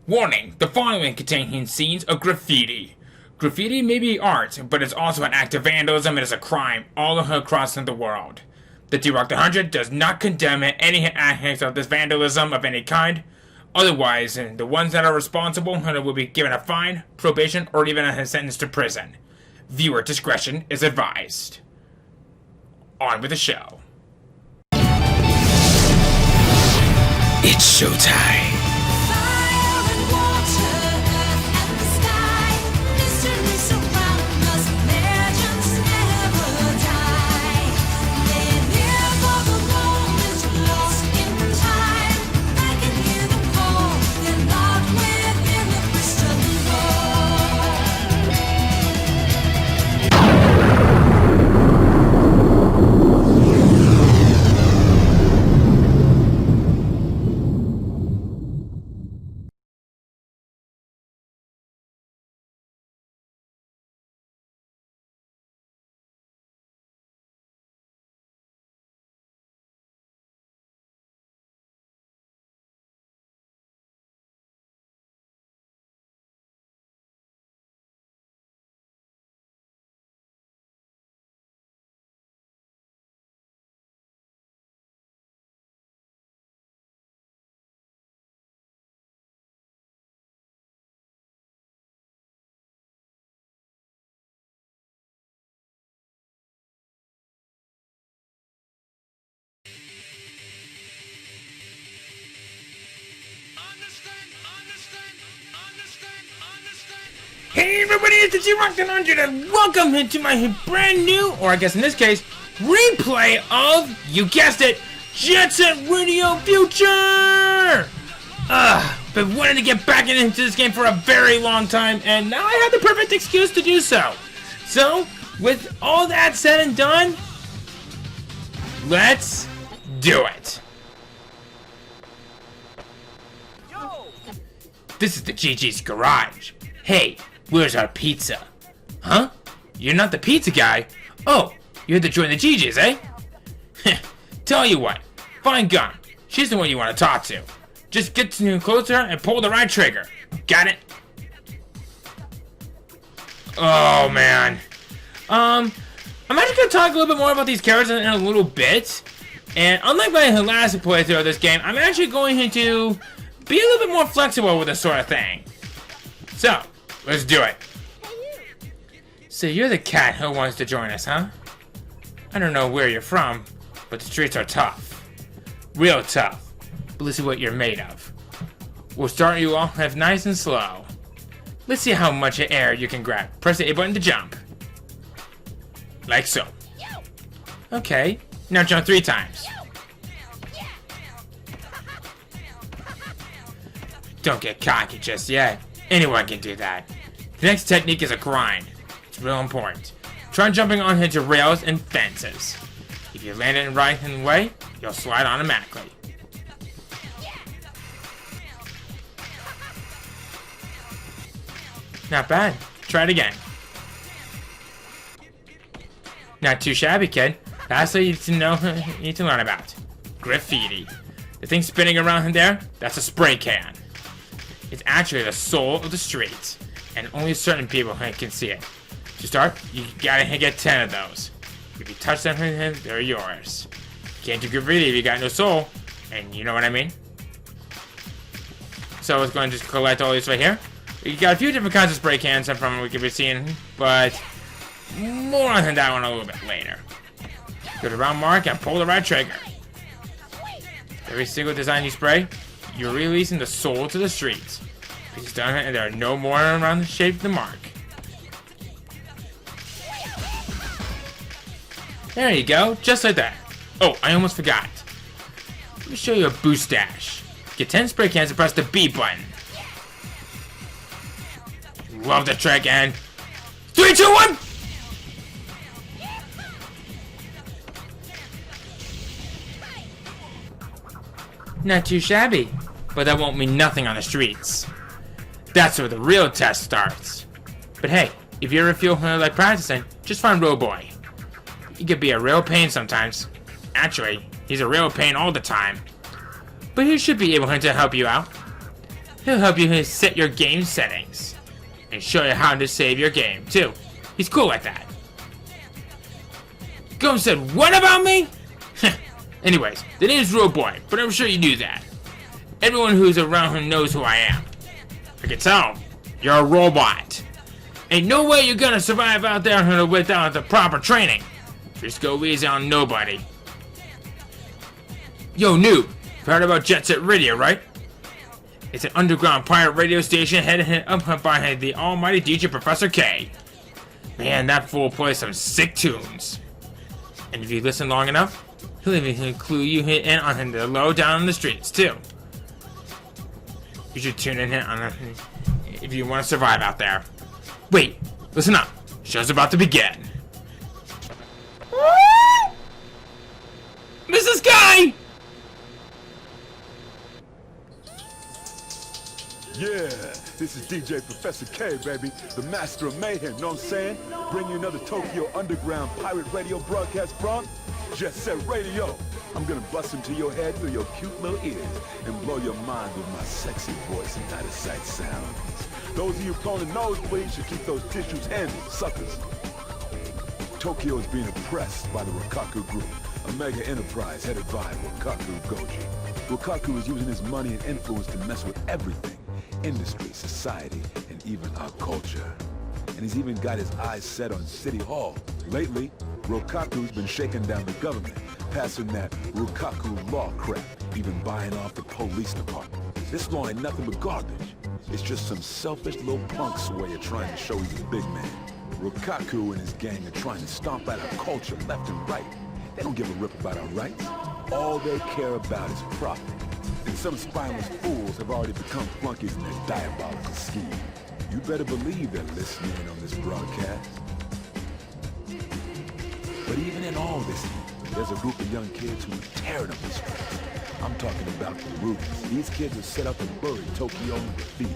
Warning, the following contains scenes of graffiti. Graffiti may be art, but it's also an act of vandalism and is a crime all across the world. The T-Rock 100 does not condemn any acts of this vandalism of any kind. Otherwise, the ones that are responsible will be given a fine, probation, or even a sentence to prison. Viewer discretion is advised. On with the show. It's showtime. Hey everybody, it's the T-Rock 100 and welcome into my brand new, or I guess in this case, replay of, you guessed it, Jet Set Radio Future! Been wanting to get back into this game for a very long time, and now I have the perfect excuse to do so. So, with all that said and done, let's do it. This is the GG's garage. Hey, where's our pizza? Huh? You're not the pizza guy? Oh, you're the join the GG's, eh? Tell you what, find Gun. She's the one you want to talk to. Just get closer and pull the right trigger. Got it? Oh man. I'm actually gonna talk a little bit more about these characters in a little bit. And unlike my last playthrough of this game, I'm actually going to be a little bit more flexible with this sort of thing. So, let's do it. So you're the cat who wants to join us, huh? I don't know where you're from, but the streets are tough. Real tough. But let's see what you're made of. We'll start you off nice and slow. Let's see how much air you can grab. Press the A button to jump. Like so. Okay, now jump 3 times. Don't get cocky just yet. Anyone can do that. The next technique is a grind. It's real important. Try jumping onto rails and fences. If you land it right in the way, you'll slide automatically. Not bad. Try it again. Not too shabby, kid. That's what you need to learn about. Graffiti. The thing spinning around in there, that's a spray can. It's actually the soul of the streets, and only certain people can see it. To start, you gotta get 10 of those. If you touch them, they're yours. Can't do graffiti if you got no soul, and you know what I mean? So I was going to just collect all these right here. You got a few different kinds of spray cans from what we can be seeing, but more on that one a little bit later. Go to round mark and pull the right trigger. Every single design you spray, you're releasing the soul to the streets. It's done and there are no more around the shape of the mark. There you go, just like that. Oh, I almost forgot. Let me show you a boost dash. Get 10 spray cans and press the B button. Love the trick and 3, 2, 1! Not too shabby, but that won't mean nothing on the streets. That's where the real test starts. But hey, if you ever feel like practicing, just find Roboy. He could be a real pain sometimes. Actually, he's a real pain all the time. But he should be able to help you out. He'll help you set your game settings and show you how to save your game too. He's cool like that. Gum said, "What about me?" Anyways, the name's Road Boy, but I'm sure you knew that. Everyone who's around him knows who I am. I can tell. You're a robot. Ain't no way you're gonna survive out there without the proper training. Just go easy on nobody. Yo, noob. You've heard about Jet Set Radio, right? It's an underground pirate radio station headed up by the almighty DJ Professor K. Man, that fool plays some sick tunes. And if you listen long enough, he'll even clue you in on the low down in the streets, too. You should tune in on if you want to survive out there. Wait, listen up. Show's about to begin. Mrs. Guy! Yeah, this is DJ Professor K, baby, the master of mayhem, know what I'm saying? Bring you another Tokyo Underground pirate radio broadcast from Jet Set Radio. I'm gonna bust into your head through your cute little ears and blow your mind with my sexy voice and out-of-sight sounds. Those of you prone to nosebleeds should keep those tissues handy, suckers. Tokyo is being oppressed by the Rokkaku Group, a mega enterprise headed by Rokkaku Goji. Rokkaku is using his money and influence to mess with everything. Industry, society, and even our culture. And he's even got his eyes set on City Hall. Lately, Rokkaku's been shaking down the government, passing that Rokkaku law crap, even buying off the police department. This law ain't nothing but garbage. It's just some selfish little punk's way of trying to show he's a big man. Rokkaku and his gang are trying to stomp out our culture left and right. They don't give a rip about our rights. All they care about is profit. And some spineless fools have already become flunkies in their diabolical scheme. You better believe they're listening in on this broadcast. But even in all this, there's a group of young kids who are tearing up the streets. I'm talking about the Rubies. These kids are set up and buried Tokyo in graffiti.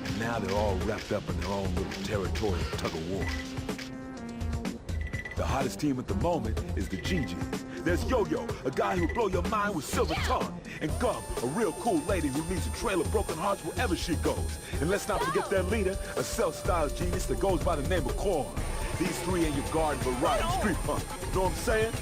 And now they're all wrapped up in their own little territorial tug-of-war. The hottest team at the moment is the GGs. There's Yo-Yo, a guy who'll blow your mind with silver tongue. And Gum, a real cool lady who leaves a trail of broken hearts wherever she goes. And let's not forget their leader, a self-styled genius that goes by the name of Korn. These three ain't your garden variety street punk. Know what I'm saying?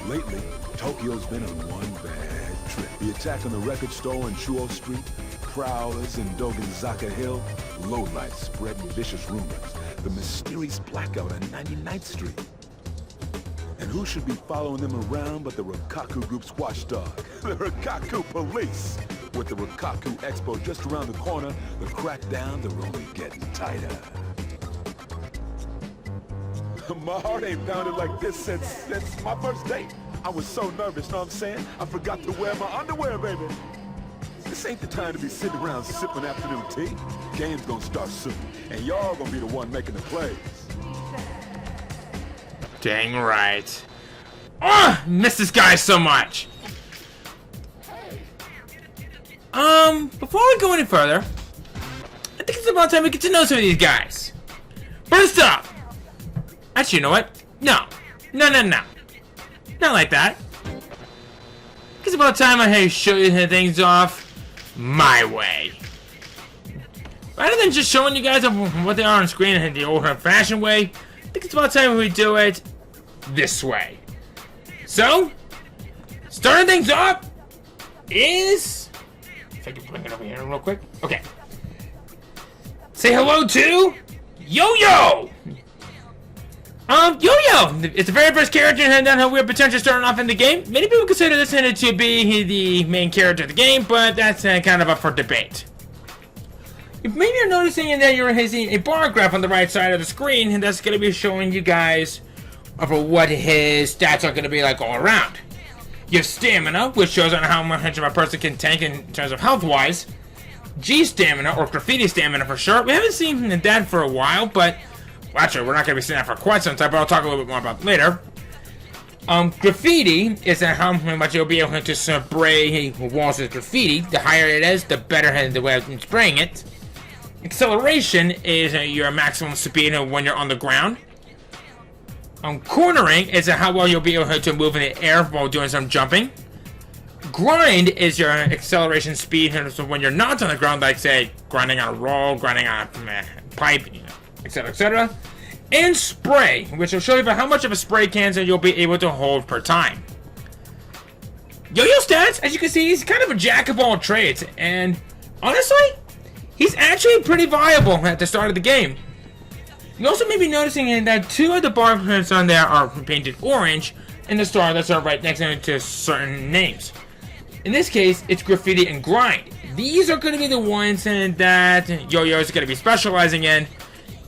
Lately, Tokyo's been on one bad trip. The attack on the record store on Chuo Street, prowlers in Dogenzaka Hill, lowlights spreading vicious rumors, the mysterious blackout on 99th Street. And who should be following them around but the Rokkaku Group's watchdog, the Rokkaku Police. With the Rokkaku Expo just around the corner, the crackdowns are only getting tighter. My heart ain't pounded like this since my first date. I was so nervous, know what I'm saying? I forgot to wear my underwear, baby. This ain't the time to be sitting around sipping afternoon tea. Game's gonna start soon, and y'all gonna be the one making the plays. Dang right. Oh, miss this guy so much. Before we go any further, I think it's about time we get to know some of these guys. First up. Actually, you know what? No. Not like that. It's about time I show you things off my way. Rather than just showing you guys what they are on screen in the old-fashioned way, I think it's about time we do it this way. So, starting things off is... If I can bring it over here real quick. Okay. Say hello to... Yo-Yo! Yo-Yo! It's the very first character that we're potentially starting off in the game. Many people consider this to be the main character of the game, but that's kind of up for debate. If maybe you're noticing that you're seeing a bar graph on the right side of the screen, and that's going to be showing you guys of what his stats are going to be like all around. Your stamina, which shows on how much of a person can tank in terms of health-wise. G stamina, or graffiti stamina for sure. We haven't seen that for a while, but... Well, actually, we're not going to be seeing that for quite some time, but I'll talk a little bit more about it later. Graffiti is how much you'll be able to spray walls with graffiti. The higher it is, the better the way of spraying it. Acceleration is your maximum speed when you're on the ground. Cornering is how well you'll be able to move in the air while doing some jumping. Grind is your acceleration speed, so when you're not on the ground, like say grinding on a roll, grinding on a pipe, etc., etc. And spray, which will show you how much of a spray can you'll be able to hold per time. Yo-Yo stats, as you can see, he's kind of a jack of all trades, and honestly, he's actually pretty viable at the start of the game. You also may be noticing that 2 of the bar prints on there are painted orange in the star that's right next to certain names. In this case, it's graffiti and grind. These are going to be the ones that Yo-Yo is going to be specializing in,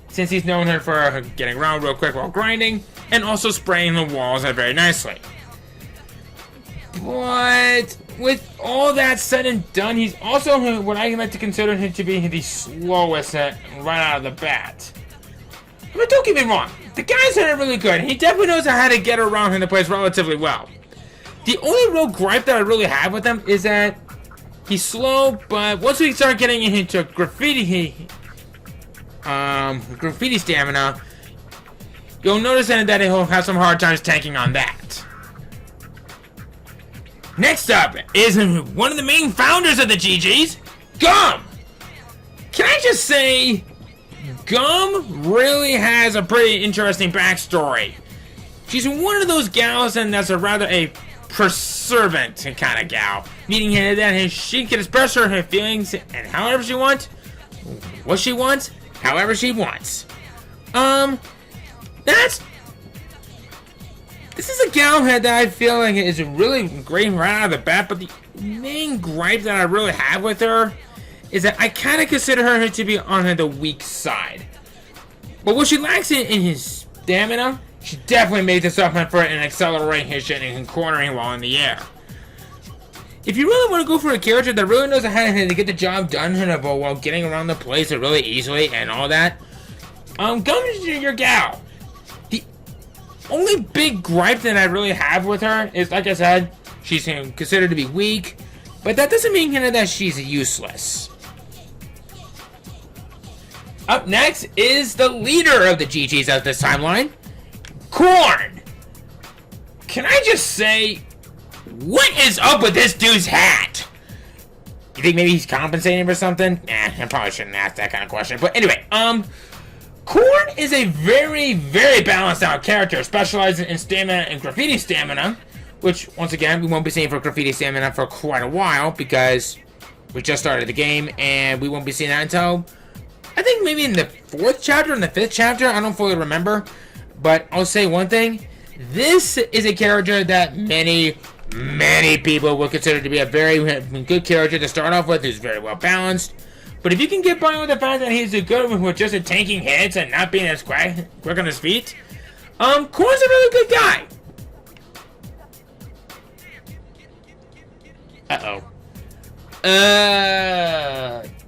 since he's known for getting around real quick while grinding, and also spraying the walls very nicely. But with all that said and done, he's also what I like to consider him to be the slowest right out of the bat. But don't get me wrong, the guy's really good. He definitely knows how to get around in the place relatively well. The only real gripe that I really have with him is that he's slow, but once we start getting into graffiti stamina, you'll notice that he'll have some hard times tanking on that. Next up is one of the main founders of the GGs, Gum. Can I just say, Gum really has a pretty interesting backstory. She's one of those gals, and that's a rather a perseverant kind of gal, meaning that she can express her feelings and however she wants, what she wants, however she wants. This is a gal that I feel like is really great right out of the bat, but the main gripe that I really have with her is that I kind of consider her to be on the weak side. But what she lacks in his stamina, she definitely made this up for an acceleration and cornering while in the air. If you really want to go for a character that really knows how to get the job done while getting around the place really easily and all that, Gum is your gal. The only big gripe that I really have with her is, like I said, she's considered to be weak, but that doesn't mean that she's useless. Up next is the leader of the GGs of this timeline, Corn. Can I just say, what is up with this dude's hat? You think maybe he's compensating for something? I probably shouldn't ask that kind of question. But anyway, Corn is a very, very balanced out character, specializing in stamina and graffiti stamina, which, once again, we won't be seeing for graffiti stamina for quite a while, because we just started the game, and we won't be seeing that until, I think maybe in the 4th chapter, in the 5th chapter, I don't fully remember. But I'll say one thing, this is a character that many people would consider to be a very good character to start off with, who's very well balanced. But if you can get by with the fact that he's good with just tanking hits and not being as quick on his feet, Corn's a really good guy.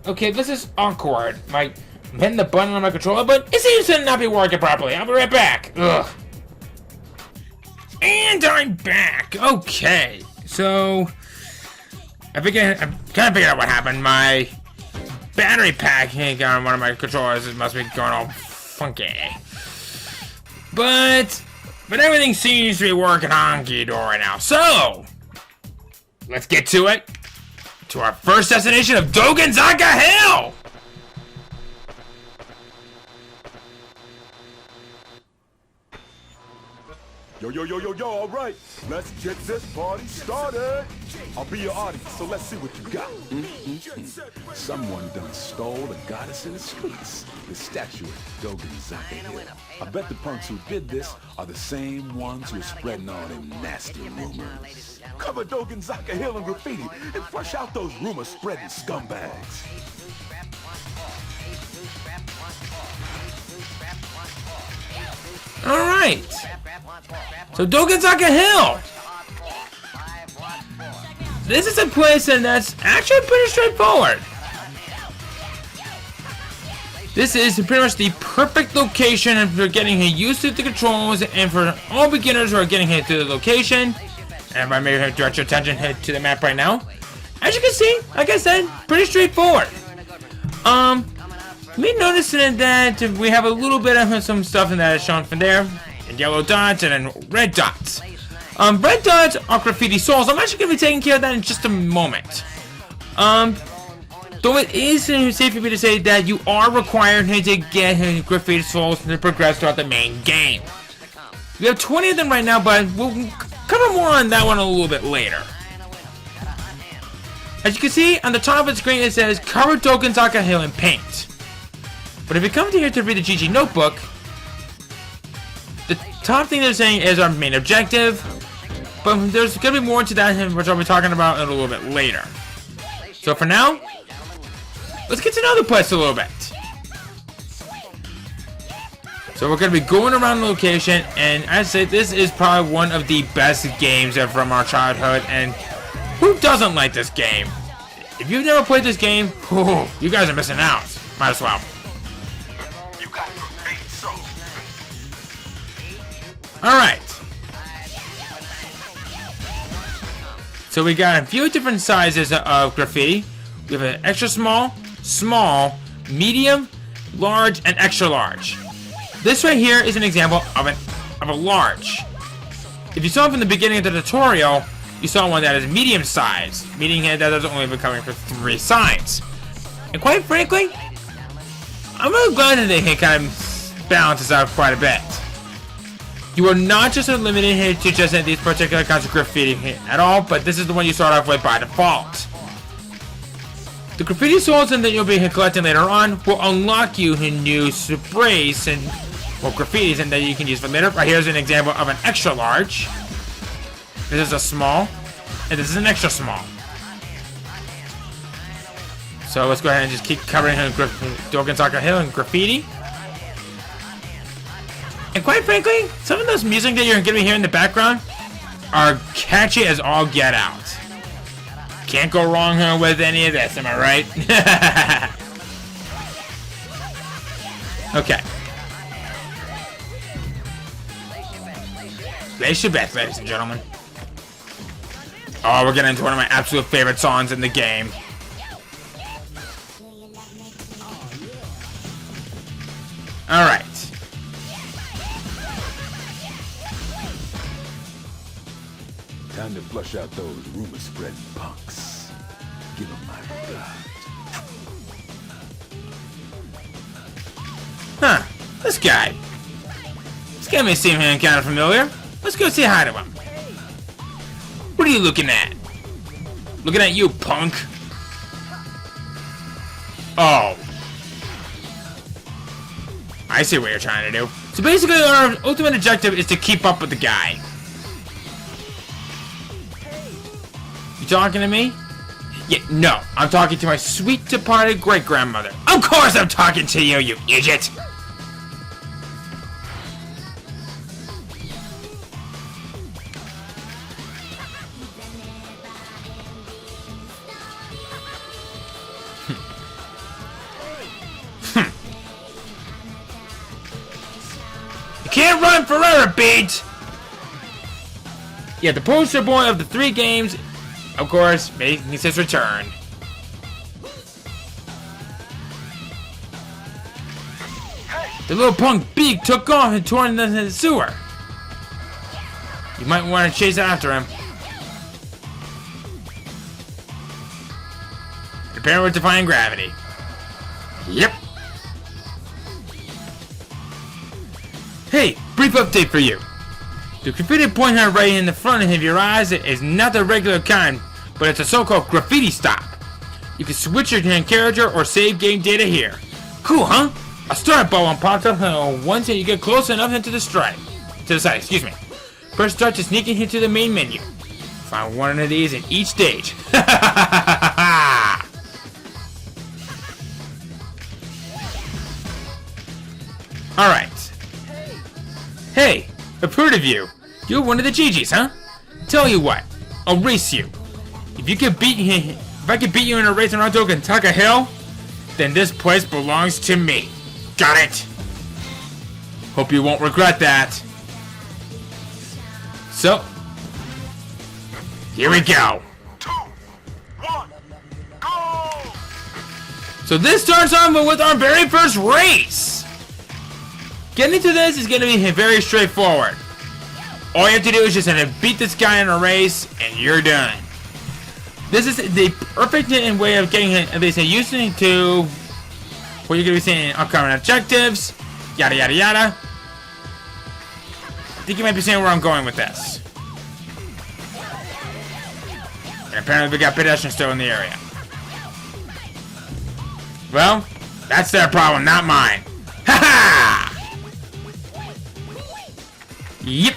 Okay, this is awkward. I'm hitting the button on my controller, but it seems to not be working properly. I'll be right back. Ugh. And I'm back. Okay, so I'm kind of figuring out what happened. My battery pack on one of my controllers must be going all funky. But everything seems to be working honky-dory now. So let's get to it. To our first destination of Dogenzaka Hill! Yo, all right. Let's get this party started. I'll be your audience, so let's see what you got. Someone done stole and got us in the streets. The statue of Dogenzaka Hill. I bet the punks who did this are the same ones who are spreading all them nasty rumors. Cover Dogenzaka Hill in graffiti and flush out those rumor-spreading scumbags. Alright. So Dogenzaka Hill. This is a place that's actually pretty straightforward. This is pretty much the perfect location for getting used to the controls, and for all beginners who are getting hit to the location. And I may direct your attention to the map right now. As you can see, like I said, pretty straightforward. You may notice that we have a little bit of some stuff that is shown from there, and yellow dots and then red dots. Red dots are graffiti souls. I'm actually going to be taking care of that in just a moment. Though it is safe for me to say that you are required to get graffiti souls to progress throughout the main game. We have 20 of them right now, but we'll cover more on that one a little bit later. As you can see, on the top of the screen it says, cover Dokenzaka Hill in paint. But if you come to here to read the GG notebook, the top thing they're saying is our main objective, but there's going to be more to that, which I'll be talking about in a little bit later. So for now, let's get to know the place a little bit. So we're going to be going around the location, and I say this is probably one of the best games from our childhood, and who doesn't like this game? If you've never played this game, you guys are missing out. Might as well. Alright. So we got a few different sizes of graffiti. We have an extra small, small, medium, large, and extra large. This right here is an example of a large. If you saw from the beginning of the tutorial, you saw one that is medium size, meaning that doesn't only be coming for 3 sides. And quite frankly, I'm really glad that they kind of balance this out quite a bit. You are not just limited here to just these particular kinds of graffiti at all, but this is the one you start off with by default. The graffiti souls that you'll be collecting later on will unlock you new sprays and graffitis and that you can use for later. Right here's an example of an extra large. This is a small, and this is an extra small. So let's go ahead and just keep covering Dokenzaka Hill and graffiti. And quite frankly, some of those music that you're going to be hearing in the background are catchy as all get out. Can't go wrong with any of this, am I right? Okay. Place your bets, ladies and gentlemen. Oh, we're getting into one of my absolute favorite songs in the game. Alright. Time to flush out those rumor-spreading punks. Give them my regard. Huh. This guy. This guy may seem kind of familiar. Let's go say hi to him. What are you looking at? Looking at you, punk. Oh. I see what you're trying to do. So basically, our ultimate objective is to keep up with the guy. You talking to me? Yeah, no. I'm talking to my sweet departed great-grandmother. Of course I'm talking to you, you idiot! You can't run forever, Beat! Yeah, the poster boy of the 3 games, of course, making his return. The little punk Beak took off and tore into the sewer. You might want to chase after him. Prepare with defying gravity. Yep. Hey, brief update for you. The graffiti pointer right in the front of your eyes is not the regular kind, but it's a so-called graffiti stop. You can switch your character or save game data here. Cool, huh? A start button pops up once you get close enough into the side, excuse me. Press start to sneak into the main menu. Find one of these in each stage. Alright. Hey, I've heard of you. You're one of the GGs, huh? Tell you what, I'll race you. If I can beat you in a race around Dokenzaka Hill, then this place belongs to me. Got it? Hope you won't regret that. So, here we go. 2, 1, go! So this starts off with our very first race. Getting to this is going to be very straightforward. All you have to do is just beat this guy in a race, and you're done. This is the perfect way of getting, at least used to what you're going to be seeing in upcoming objectives, yada yada yada. I think you might be seeing where I'm going with this. And apparently we got pedestrians still in the area. Well, that's their problem, not mine. Ha ha! Yep.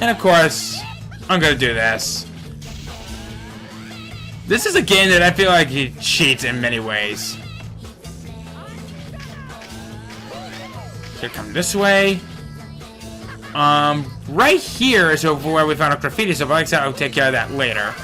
And of course, I'm gonna do this. This is a game that I feel like he cheats in many ways. Here, come this way. Right here is over where we found a graffiti, so like I said, I'll take care of that later.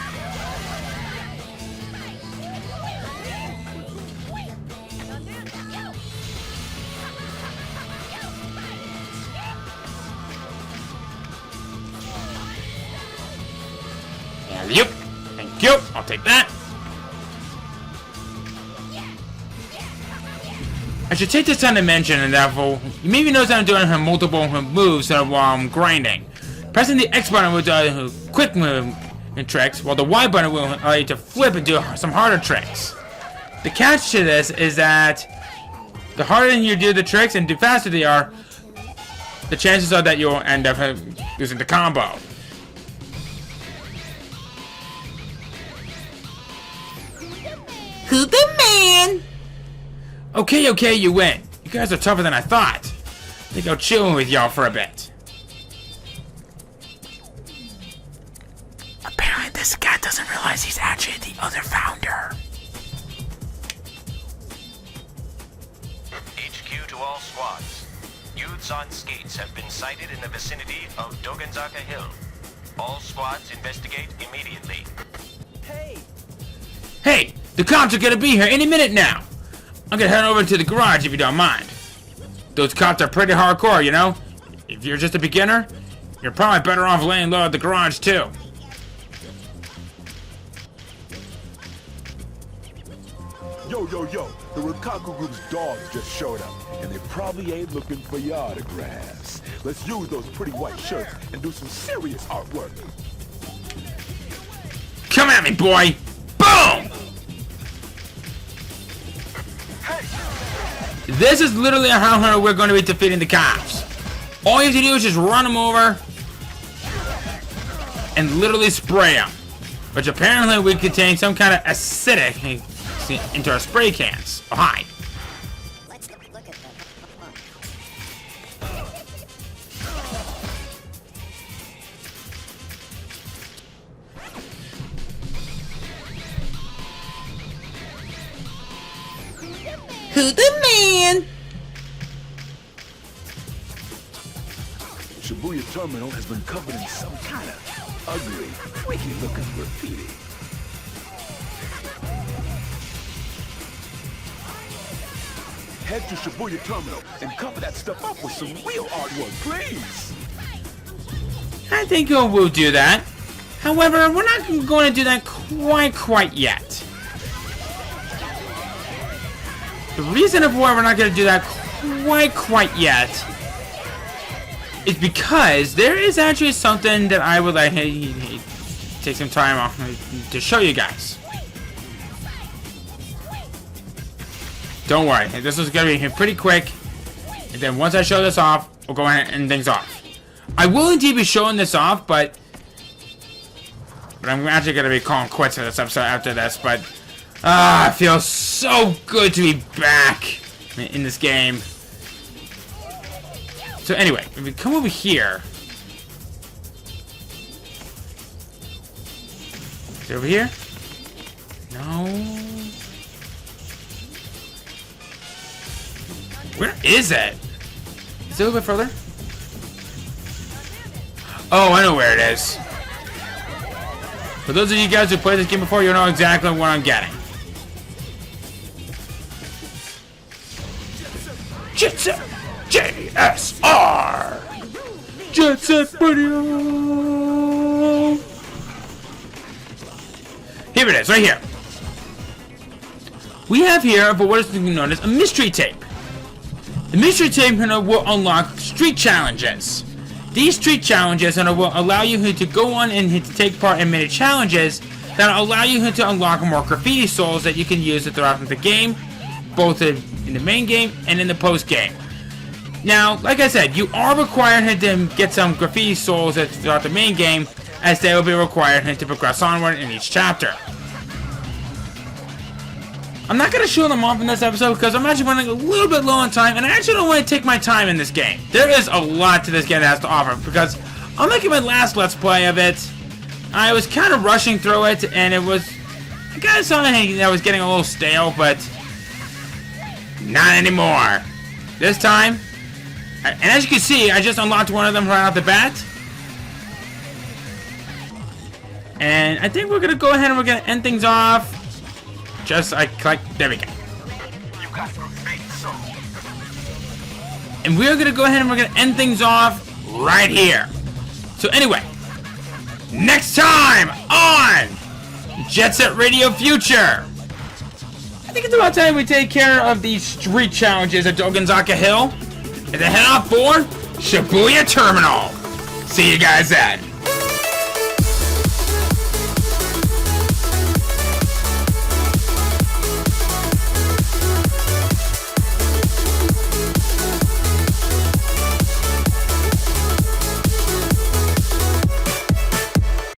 Yep. Thank you. I'll take that. I should take this time to mention, and therefore, you maybe notice I'm doing multiple moves while I'm grinding. Pressing the X button will do quick move and tricks, while the Y button will allow you to flip and do some harder tricks. The catch to this is that the harder you do the tricks and the faster they are, the chances are that you'll end up losing the combo. Who's the man? Okay, you win. You guys are tougher than I thought. I think I'll chill with y'all for a bit. Apparently this guy doesn't realize he's actually the other founder. HQ to all squads. Youths on skates have been sighted in the vicinity of Dogenzaka Hill. All squads investigate immediately. Hey, the cops are gonna be here any minute now. I'm gonna head over to the garage if you don't mind. Those cops are pretty hardcore, you know? If you're just a beginner, you're probably better off laying low at the garage too. Yo, the Rikaku Group's dogs just showed up, and they probably ain't looking for your autographs. Let's use those pretty white shirts and do some serious artwork. Come at me, boy! Boom! This is literally how we're going to be defeating the cops. All you have to do is just run them over and literally spray them. Which apparently would contain some kind of acidic into our spray cans. Oh, hi. Let's look at that. Who's the man? Shibuya Terminal has been covered in some kind of ugly, freaky-looking graffiti. Head to Shibuya Terminal and cover that stuff up with some real artwork, please. I think we'll do that. However, we're not going to do that quite yet. The reason of why we're not going to do that quite yet is because there is actually something that I would like to take some time off to show you guys. Don't worry, this is going to be pretty quick, and then once I show this off, we'll go ahead and end things off. I will indeed be showing this off, but I'm actually going to be calling quits for this episode after this, but it feels so good to be back in this game. So anyway, if we come over here. Is it over here? No. Where is it? Is it a little bit further? Oh, I know where it is. For those of you guys who played this game before, you know exactly what I'm getting. Jet Set JSR! Jet Set Radio! Here it is, right here. we have here for what is known as a mystery tape. The mystery tape will unlock street challenges. These street challenges will allow you to go on and to take part in many challenges that will allow you to unlock more graffiti souls that you can use throughout the game, both in the main game and in the post game. Now, like I said, you are required to get some graffiti souls throughout the main game, as they will be required to progress onward in each chapter. I'm not going to show them off in this episode because I'm actually running a little bit low on time, and I actually don't want to take my time in this game. There is a lot to this game that has to offer, because I'm making my last Let's Play of it. I was kind of rushing through it, and it was kind of something that was getting a little stale, but not anymore. This time, and as you can see, I just unlocked one of them right off the bat. And I think we're going to go ahead and we're going to end things off. Just like, there we go. And we're going to go ahead and we're going to end things off right here. So anyway, next time on Jet Set Radio Future, I think it's about time we take care of these street challenges at Dogenzaka Hill. And then head off for Shibuya Terminal. See you guys then.